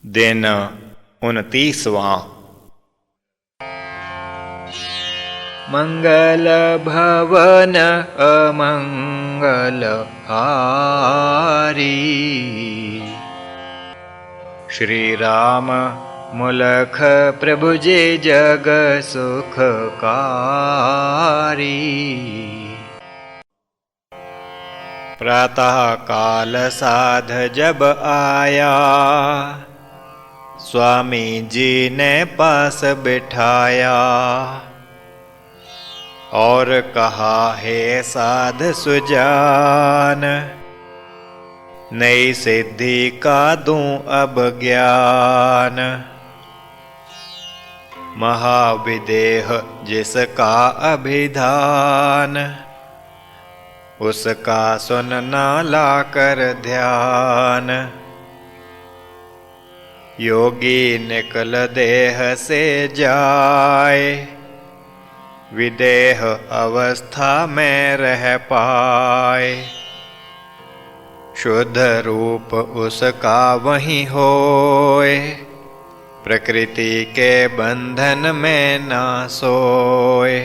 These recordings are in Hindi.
दिन 29वां। मंगल भवन अमंगल हारी, श्री राम मुलख प्रभु जे जग सुखकारी। प्रातः काल साध जब आया, स्वामी जी ने पास बिठाया। और कहा हे साध सुजान, नई सिद्धि का दूं अब ज्ञान। महाविदेह जिसका अभिधान, उसका सुनना लाकर ध्यान। योगी निकल देह से जाए, विदेह अवस्था में रह पाए। शुद्ध रूप उसका वहीं होए, प्रकृति के बंधन में ना सोए।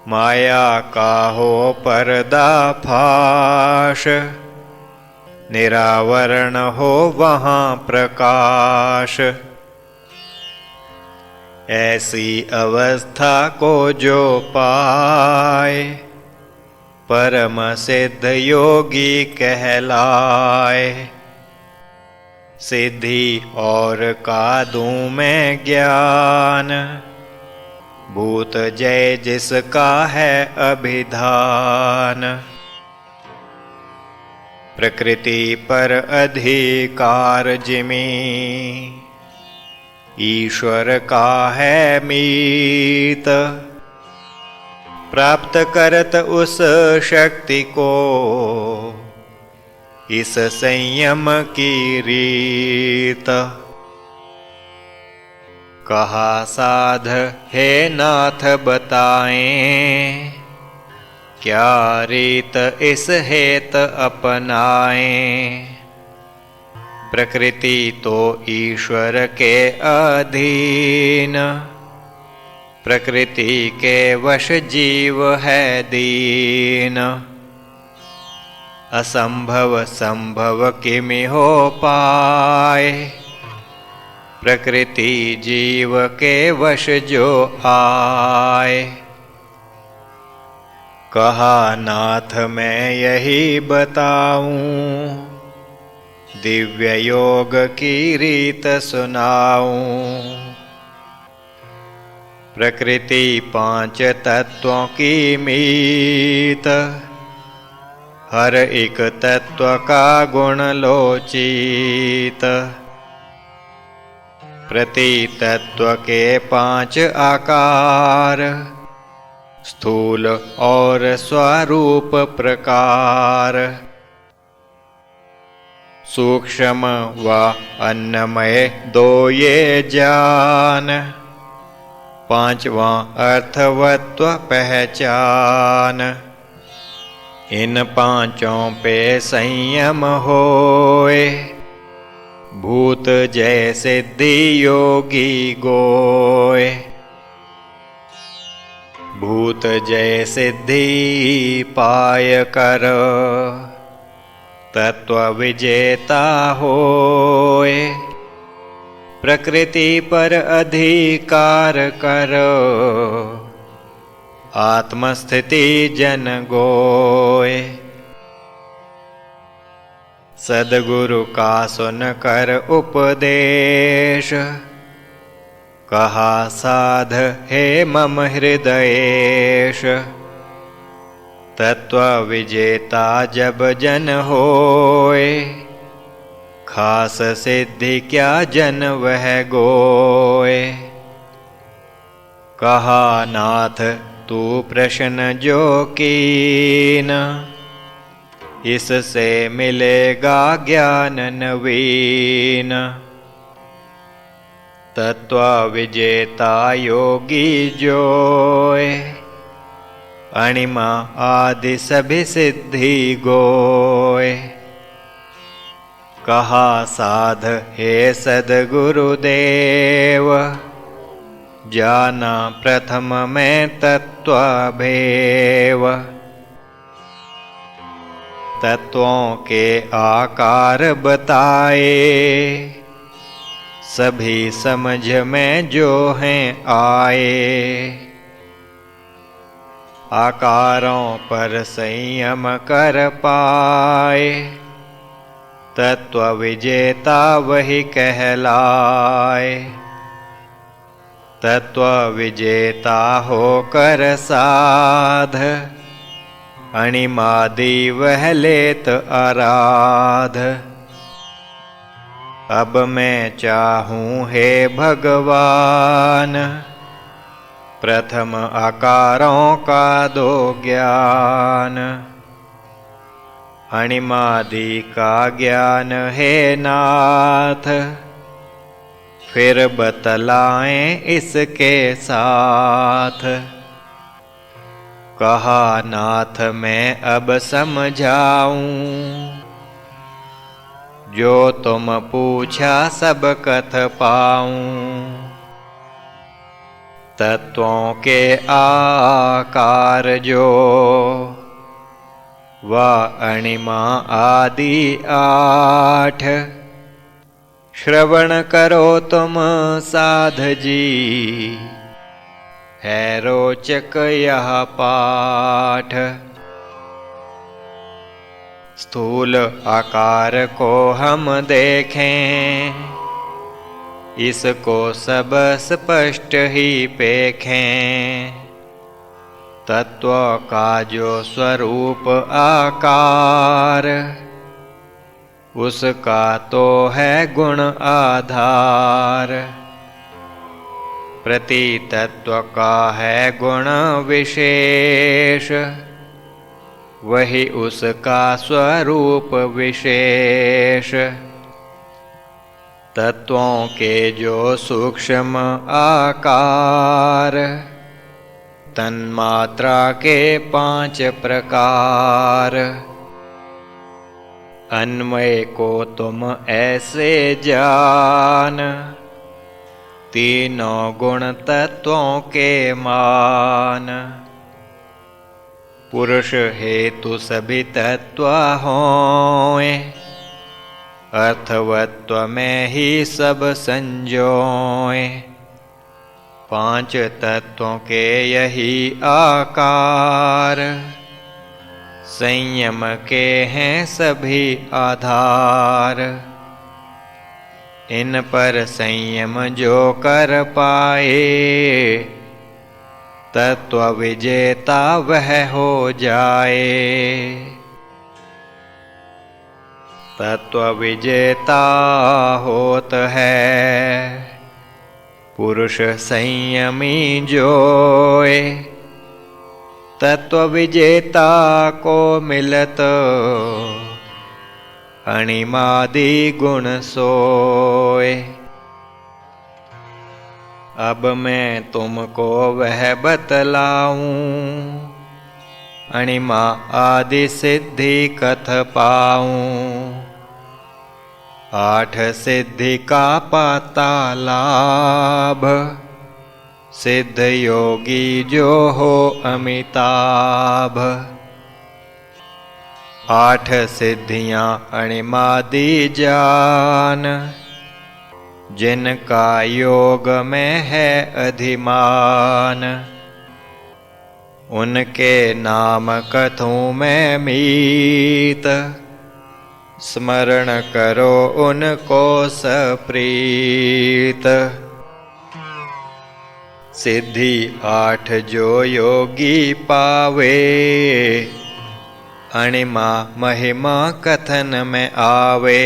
माया का हो पर्दा फाश, निरावरण हो वहाँ प्रकाश। ऐसी अवस्था को जो पाए, परम सिद्ध योगी कहलाए। सिद्धि और का दूं मैं ज्ञान, भूत जय जिसका है अभिधान। प्रकृति पर अधिकार जिमी, ईश्वर का है मीत। प्राप्त करत उस शक्ति को, इस संयम की रीत। कहा साध हे नाथ बताएं, क्या रीत इस हेत अपनाएं। प्रकृति तो ईश्वर के अधीन, प्रकृति के वश जीव है दीन। असंभव संभव किमि हो पाए, प्रकृति जीव के वश जो आए। कहा नाथ मैं यही बताऊं, दिव्य योग की रीत सुनाऊं। प्रकृति 5 तत्वों की मीत, हर एक तत्व का गुण लोचित। प्रति तत्व के 5 आकार, स्थूल और स्वरूप प्रकार। सूक्ष्म व अन्नमय 2 ये जान, 5वां अर्थवत्व पहचान। इन 5 पे संयम होए, भूत जय सिद्धि योगी गोए। भूत जय सिद्धि पाय कर, तत्व विजेता होए। प्रकृति पर अधिकार कर, आत्मस्थिति जन गोए। सद्गुरु का सुनकर उपदेश, कहा साध हे मम हृदयेश। तत्व विजेता जब जन होए, खास सिद्धि क्या जन वह गोए। कहा नाथ तू प्रश्न जो कीन, इससे मिलेगा ज्ञान नवीन। तत्व विजेता योगी जोए, अणिमा आदि सभी सिद्धि गोए। कहा साध हे सद्गुरुदेव, जाना प्रथम में तत्वभेव। तत्वों के आकार बताए, सभी समझ में जो हैं आए। आकारों पर संयम कर पाए, तत्व विजेता वही कहलाए। तत्व विजेता होकर साध, अणिमादि वह लेत आराध। अब मैं चाहूँ हे भगवान, प्रथम आकारों का दो ज्ञान। अणिमादि का ज्ञान हे नाथ, फिर बतलाएं इसके साथ। कहा नाथ मैं अब समझाऊं, जो तुम पूछा सब कथ पाऊं। तत्वों के आकार जो, वा अणिमा आदि आठ। श्रवण करो तुम साध जी, है रोचक यह पाठ। स्थूल आकार को हम देखें, इसको सब स्पष्ट ही पेखें। तत्व का जो स्वरूप आकार, उसका तो है गुण आधार। प्रति तत्व का है गुण विशेष, वही उसका स्वरूप विशेष। तत्वों के जो सूक्ष्म आकार, तन्मात्रा के 5 प्रकार। अन्वय को तुम ऐसे जान, तीनों गुण तत्वों के मान। पुरुष हेतु सभी तत्व होए, अर्थवत्व में ही सब संजोए। 5 तत्वों के यही आकार, संयम के हैं सभी आधार। इन पर संयम जो कर पाए, तत्व विजेता वह हो जाए। तत्व विजेता होत है, पुरुष संयमी जोए। तत्व विजेता को मिलत, अणिमादि गुण सोए। अब मैं तुमको वह बतलाऊं, अणिमा आदि सिद्धि कथ पाऊं। 8 सिद्धि का पाता लाभ, सिद्ध योगी जो हो अमिताभ। 8 सिद्धियां अणिमादि जान, जिनका योग में है अधिमान। उनके नाम कथूं मैं मीत, स्मरण करो उनको सप्रीत। सिद्धि 8 जो योगी पावे, अणिमा महिमा कथन में आवे।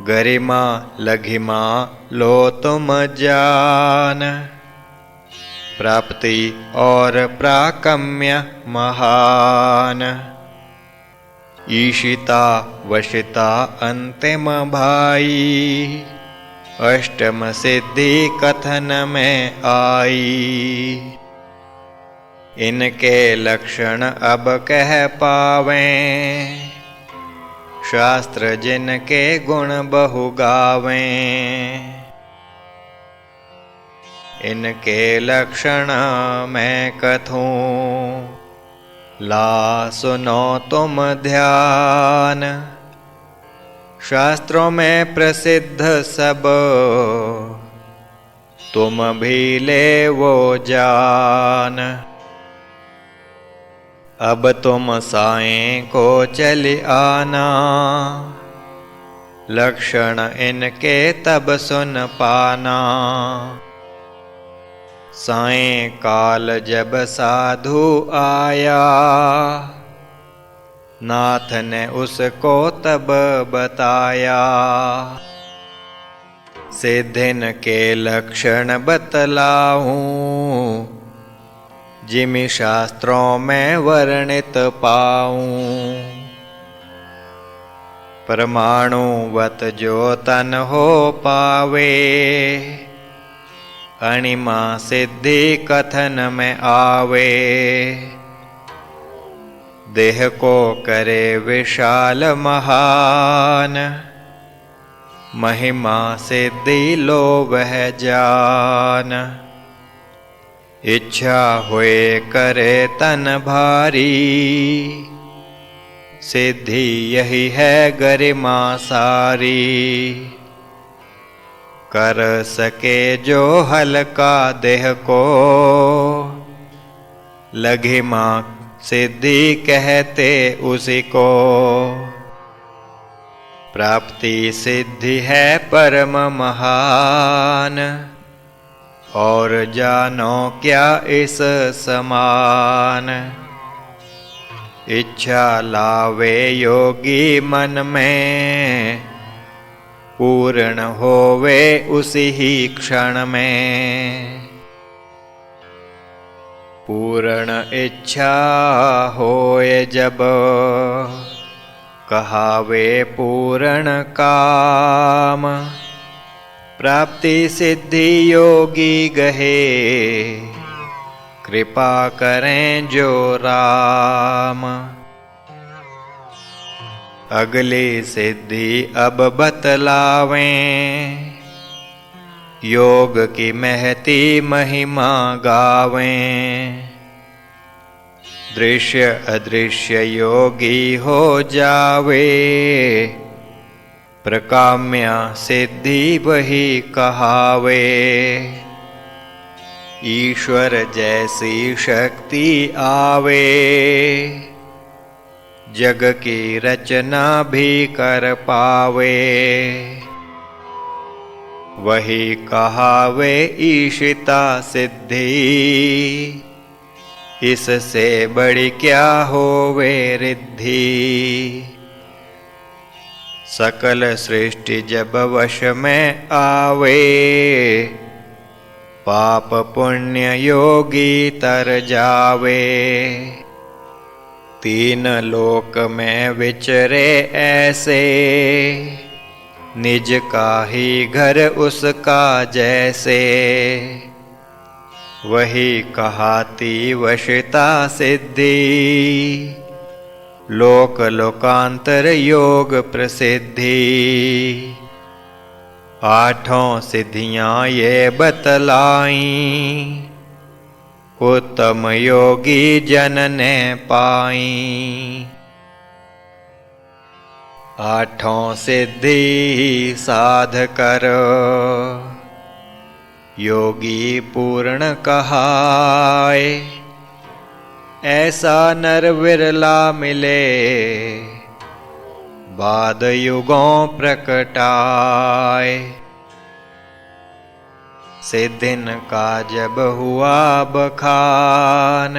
गरिमा लघिमा लो तुम जान, प्राप्ति और प्राकम्य महान। ईशिता वशिता अंतिम भाई, अष्टम सिद्धि कथन में आई। इनके लक्षण अब कह पावें, शास्त्र जिनके गुण बहु गावें, इनके लक्षण मैं कथूं, ला सुनो तुम ध्यान। शास्त्रों में प्रसिद्ध सब, तुम भी ले वो जान। अब तुम साईं को चल आना, लक्षण इनके तब सुन पाना। साईं काल जब साधु आया, नाथ ने उसको तब बताया। सिद्धिन के लक्षण बतलाऊं, जिमि शास्त्रों में वर्णित पाऊं। परमाणुवत जो तन हो पावे, अणिमा सिद्धि कथन में आवे। देह को करे विशाल महान, महिमा सिद्धि लो वह जान। इच्छा हुए करे तन भारी, सिद्धि यही है गरिमा सारी। कर सके जो हल्का देह को, लघिमा सिद्धि कहते उसी को। प्राप्ति सिद्धि है परम महान, और जानो क्या इस समान। इच्छा लावे योगी मन में, पूर्ण होवे उसी ही क्षण में। पूर्ण इच्छा होए जब, कहावे पूर्ण काम। प्राप्ति सिद्धि योगी गहे, कृपा करें जो राम। अगली सिद्धि अब बतलावें, योग की महती महिमा गावें। दृश्य अदृश्य योगी हो जावे, प्रकाम्या सिद्धि वही कहावे। ईश्वर जैसी शक्ति आवे, जग की रचना भी कर पावे। वही कहावे ईशिता सिद्धि, इससे बड़ी क्या होवे रिद्धि। सकल सृष्टि जब वश में आवे, पाप पुण्य योगी तर जावे। तीन लोक में विचरे ऐसे, निज का ही घर उसका जैसे। वही कहाती वशता सिद्धि, लोक लोकांतर योग प्रसिद्धि। आठों सिद्धियां ये बतलाई, उत्तम योगी जन ने पाई। आठों सिद्धि साध कर, योगी पूर्ण कहाय। ऐसा नर विरला मिले, बाद युगों प्रकटाय। सिद्धिन का जब हुआ बखान,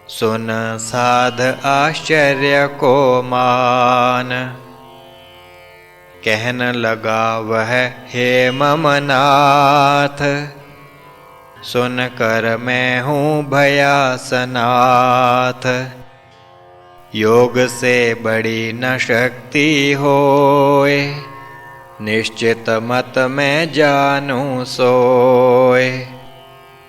सुन साध आश्चर्य को मान। कहन लगा वह हे ममनाथ, सुन कर मैं हूँ भयासनाथ। योग से बड़ी न शक्ति होए, निश्चित मत में जानू सोए।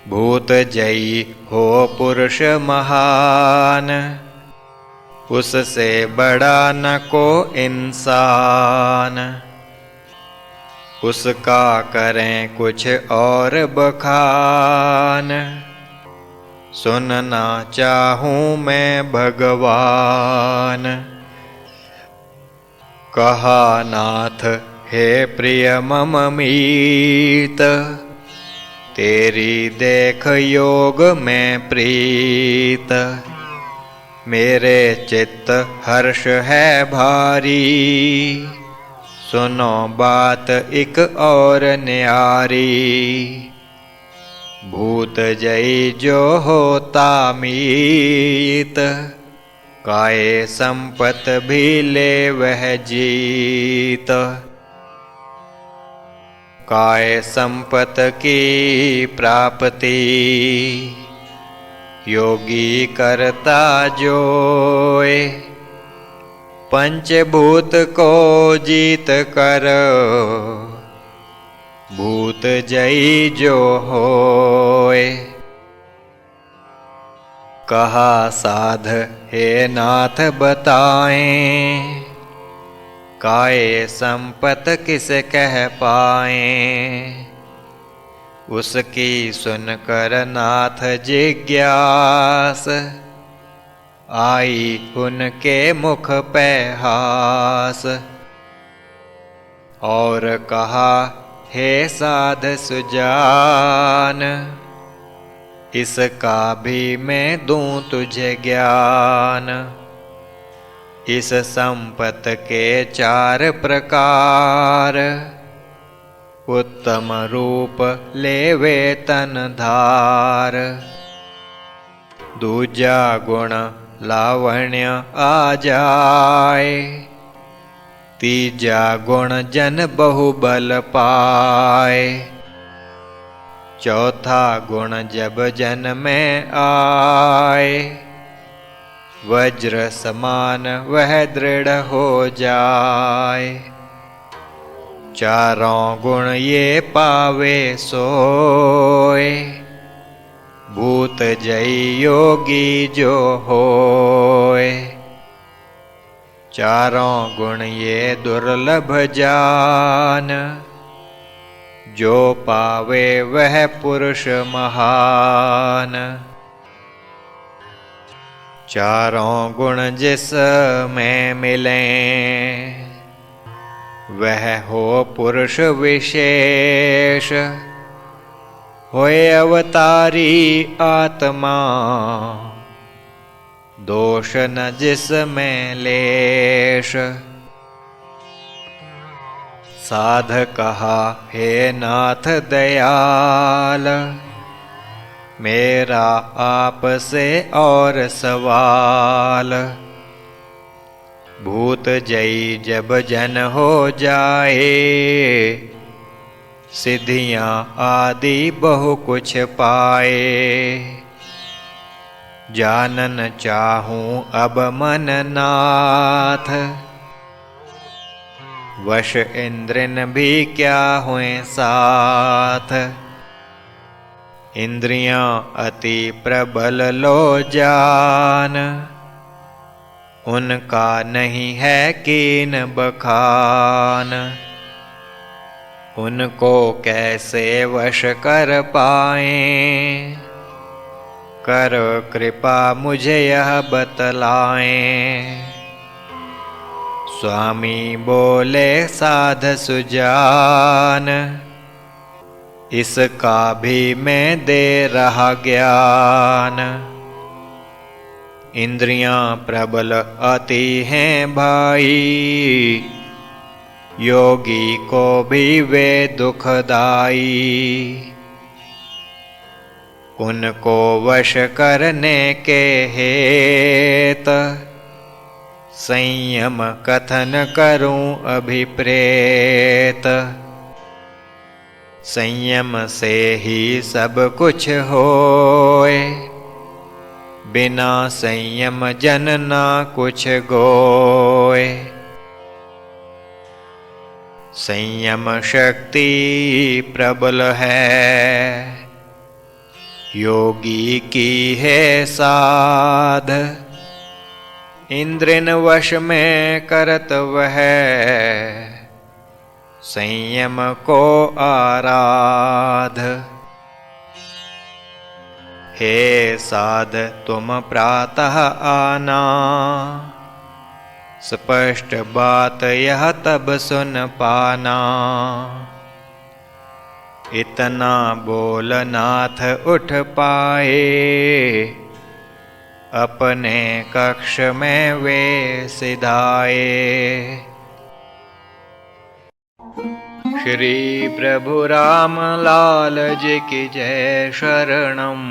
भूत जयी हो पुरुष महान, उससे बड़ा न को इंसान। उसका करें कुछ और बखान, सुनना चाहूँ मैं भगवान। कहा नाथ हे प्रिय मम मीत, तेरी देख योग में प्रीत। मेरे चित्त हर्ष है भारी, सुनो बात एक और न्यारी। भूत जई जो होता मीत, काय संपत भी ले वह जीत। काय संपत की प्राप्ति, योगी करता जोय। पंचभूत को जीत कर, भूत जई जो होय। कहा साध हे नाथ बताएं, काय संपत किस कह पाएं। उसकी सुनकर नाथ जिज्ञास, आई उनके मुख पे हास। और कहा हे साध सुजान, इसका भी मैं दूं तुझे ज्ञान। इस संपत के 4 प्रकार, उत्तम रूप लेवे तन धार। दूजा गुण लावण्य आ जाए, तीजा गुण जन बहुबल पाए। चौथा गुण जब जन में आए, वज्र समान वह दृढ़ हो जाए। चारों गुण ये पावे सोए, भूत जई योगी जो होए। चारों गुण ये दुर्लभ जान, जो पावे वह पुरुष महान। चारों गुण जिस में मिलें, वह हो पुरुष विशेष। होए अवतारी आत्मा, दोष न जिसमें लेश। साध कहा हे नाथ दयाल, मेरा आप से और सवाल। भूत जई जब जन हो जाए, सिद्धियां आदि बहु कुछ पाए। जानन चाहूं अब मन नाथ, वश इंद्रिन भी क्या हुए साथ। इंद्रियां अति प्रबल लो जान, उनका नहीं है कीन बखान। उनको कैसे वश कर पाएं, करो कृपा मुझे यह बतलाएं। स्वामी बोले साध सुजान, इसका भी मैं दे रहा ज्ञान। इंद्रियां प्रबल अति हैं भाई, योगी को भी वे दुखदाई। उनको वश करने के हेत, संयम कथन करूं अभिप्रेत। संयम से ही सब कुछ होए, बिना संयम जन ना कुछ गोए। संयम शक्ति प्रबल है, योगी की है साध। इंद्रिन वश में करत वह संयम को आराध। हे साध तुम प्रातः आना, स्पष्ट बात यह तब सुन पाना। इतना बोल नाथ उठ पाए, अपने कक्ष में वे सिधाए। श्री प्रभु राम लाल जी की जय शरणम।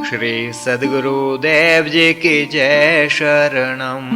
श्री सद्गुरुदेव जी की जय शरणम।